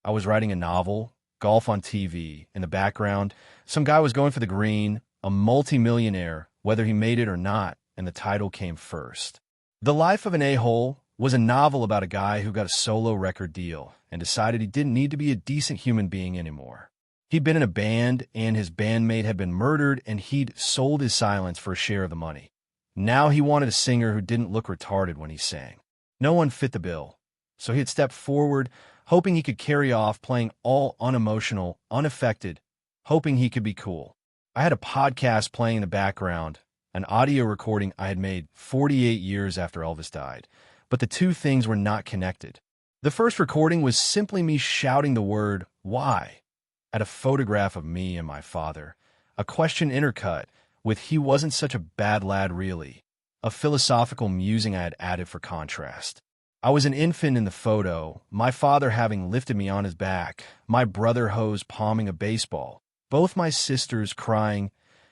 I was writing a novel, golf on TV. In the background, some guy was going for the green, a multi-millionaire, whether he made it or not, and the title came first. The Life of an A-Hole was a novel about a guy who got a solo record deal and decided he didn't need to be a decent human being anymore. He'd been in a band, and his bandmate had been murdered, and he'd sold his silence for a share of the money. Now he wanted a singer who didn't look retarded when he sang. No one fit the bill, so he had stepped forward, hoping he could carry off playing all unemotional, unaffected, hoping he could be cool. I had a podcast playing in the background, an audio recording I had made 48 years after Elvis died, but the two things were not connected. The first recording was simply me shouting the word, "Why?" at a photograph of me and my father, a question intercut with "He wasn't such a bad lad really," a philosophical musing I had added for contrast. I was an infant in the photo, my father having lifted me on his back, my brother hose palming a baseball, both my sisters crying,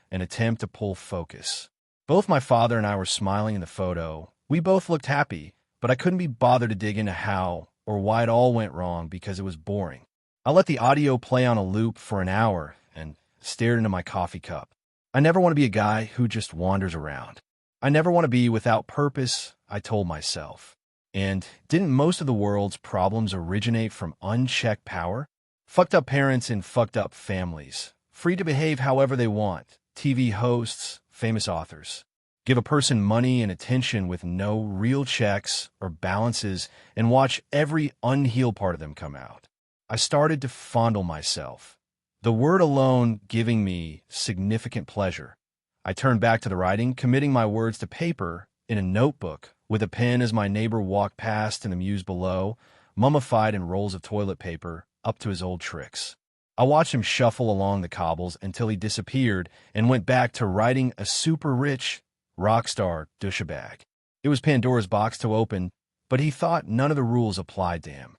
an attempt to pull focus. Both my father and I were smiling in the photo. We both looked happy, but I couldn't be bothered to dig into how or why it all went wrong because it was boring. I let the audio play on a loop for an hour and stared into my coffee cup. I never want to be a guy who just wanders around. I never want to be without purpose, I told myself. And didn't most of the world's problems originate from unchecked power? Fucked up parents in fucked up families, free to behave however they want, TV hosts, famous authors. Give a person money and attention with no real checks or balances and watch every unhealed part of them come out. I started to fondle myself, the word alone giving me significant pleasure. I turned back to the writing, committing my words to paper in a notebook with a pen as my neighbor walked past in the mews below, mummified in rolls of toilet paper, up to his old tricks. I watched him shuffle along the cobbles until he disappeared and went back to writing a super rich Rockstar douchebag. It was Pandora's box to open, but he thought none of the rules applied to him.